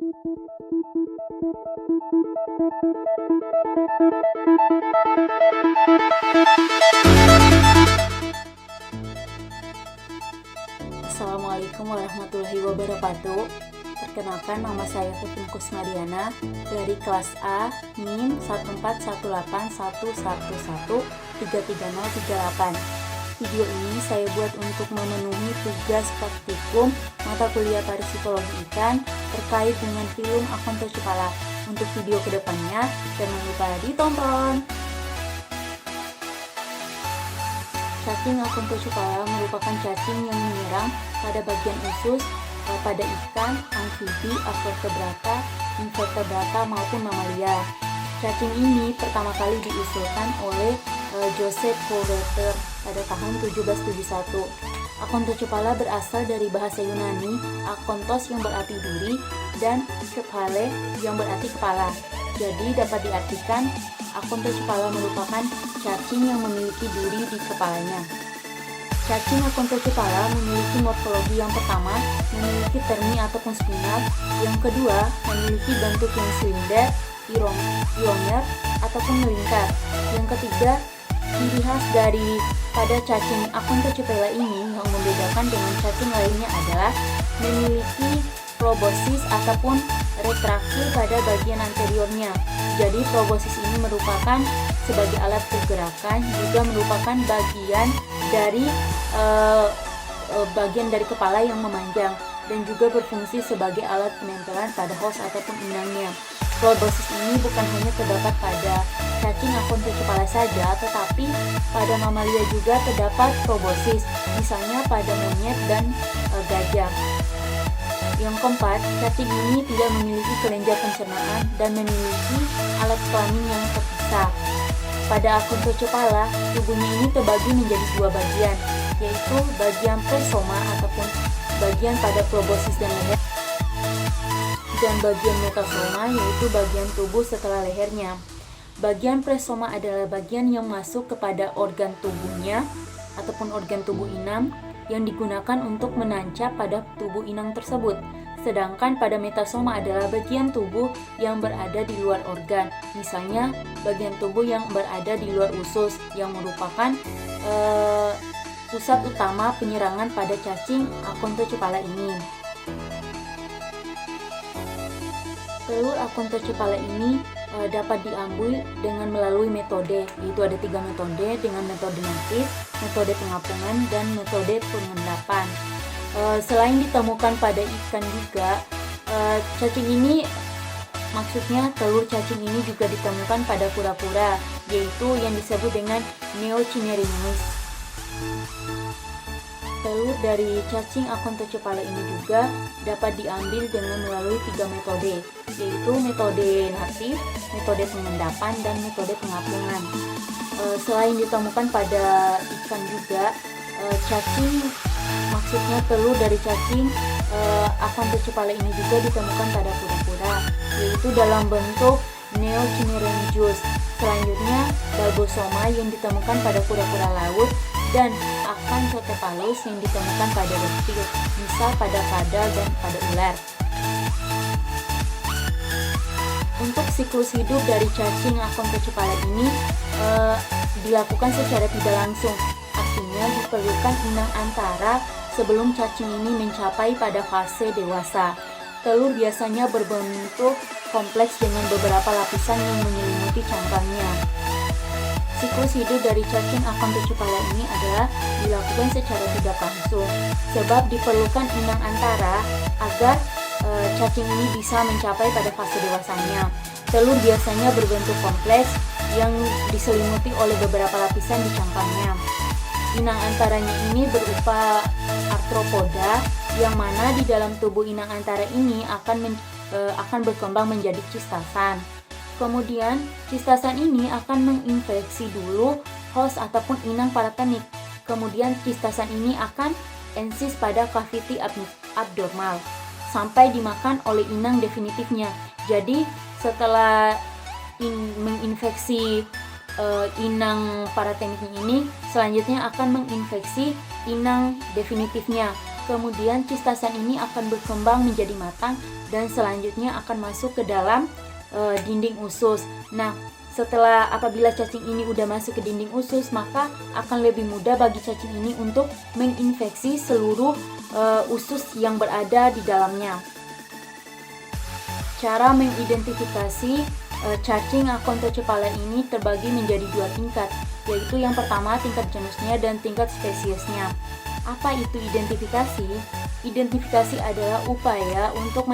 Assalamualaikum warahmatullahi wabarakatuh. Perkenalkan, nama saya Kevin Kusmariana dari kelas A NIM 1418111333038. Video ini saya buat untuk memenuhi tugas praktikum mata kuliah Parapsikologi Ikan terkait dengan film Akon Tocipala. Untuk video kedepannya jangan lupa ditonton. Cacing akon tocipala merupakan cacing yang menyerang pada bagian usus pada ikan, amfibi, vertebrata, invertebrata maupun mamalia. Cacing ini pertama kali diusulkan oleh Joseph Coureter pada tahun 1771. Akon tocipala berasal dari bahasa Yunani akontos yang berarti duri dan kephale yang berarti kepala. Jadi dapat diartikan akon tocipala merupakan cacing yang memiliki duri di kepalanya. Cacing akon tocipala memiliki morfologi yang pertama, memiliki terni ataupun spinal. Yang kedua, memiliki bentuk yang silinder, ironier ataupun melingkar. Yang ketiga, ciri khas pada cacing akon tocipala ini yang membedakan dengan cacing lainnya adalah memiliki probosis ataupun retraksi pada bagian anteriornya. Jadi probosis ini merupakan sebagai alat pergerakan, juga merupakan bagian dari kepala yang memanjang dan juga berfungsi sebagai alat penempelan pada hos ataupun inangnya. Probosis ini bukan hanya terdapat pada cacing akon tocipala saja, tetapi pada mamalia juga terdapat probosis, misalnya pada monyet dan gajah. Yang keempat, cacing ini tidak memiliki kelenjar pencernaan dan memiliki alat kelamin yang terpisah. Pada akon tocipala, tubuhnya ini terbagi menjadi dua bagian, yaitu bagian presoma ataupun bagian pada probosis dan leher, dan bagian metasoma yaitu bagian tubuh setelah lehernya. Bagian presoma adalah bagian yang masuk kepada organ tubuhnya ataupun organ tubuh inang yang digunakan untuk menancap pada tubuh inang tersebut. Sedangkan pada metasoma adalah bagian tubuh yang berada di luar organ, misalnya bagian tubuh yang berada di luar usus yang merupakan pusat utama penyerangan pada cacing akon tocipala ini. Telur akon tocipala ini dapat diambil dengan melalui metode, yaitu ada 3 metode, dengan metode natif, metode pengapungan, dan metode pengendapan. Selain ditemukan pada ikan juga, cacing ini, maksudnya telur cacing ini juga ditemukan pada kura-kura, yaitu yang disebut dengan Neochimerinus. Telur dari cacing akon tocipala ini juga dapat diambil dengan melalui 3 metode, yaitu metode natif, metode pengendapan, dan metode pengapungan. Selain ditemukan pada ikan juga, cacing, maksudnya telur dari cacing akon tocipala ini juga ditemukan pada kura-kura, yaitu dalam bentuk Neochimerenjus. Selanjutnya, Balbosoma yang ditemukan pada kura-kura laut, dan Acanthocephalus yang ditemukan pada reptil, misal pada kadal dan pada ular. Untuk siklus hidup dari cacing akon tocipala ini dilakukan secara tidak langsung, artinya diperlukan inang antara sebelum cacing ini mencapai pada fase dewasa. Telur biasanya berbentuk kompleks dengan beberapa lapisan yang menyelimuti cangkangnya. Siklus hidup dari cacing akon tocipala ini adalah dilakukan secara tidak langsung, sebab diperlukan inang antara agar cacing ini bisa mencapai pada fase dewasanya. Telur biasanya berbentuk kompleks yang diselimuti oleh beberapa lapisan di cangkangnya. Inang antaranya ini berupa arthropoda, yang mana di dalam tubuh inang antara ini akan berkembang menjadi cistasan. Kemudian, cistasan ini akan menginfeksi dulu hos ataupun inang paratenik. Kemudian, cistasan ini akan ensis pada kaviti abnormal sampai dimakan oleh inang definitifnya. Jadi, setelah menginfeksi inang parateniknya ini, selanjutnya akan menginfeksi inang definitifnya. kemudian cistasan ini akan berkembang menjadi matang dan selanjutnya akan masuk ke dalam dinding usus. Nah, apabila cacing ini udah masuk ke dinding usus, maka akan lebih mudah bagi cacing ini untuk menginfeksi seluruh usus yang berada di dalamnya. Cara mengidentifikasi cacing akontocephala ini terbagi menjadi 2 tingkat, yaitu yang pertama tingkat genusnya dan tingkat spesiesnya. Apa itu identifikasi? Identifikasi adalah upaya untuk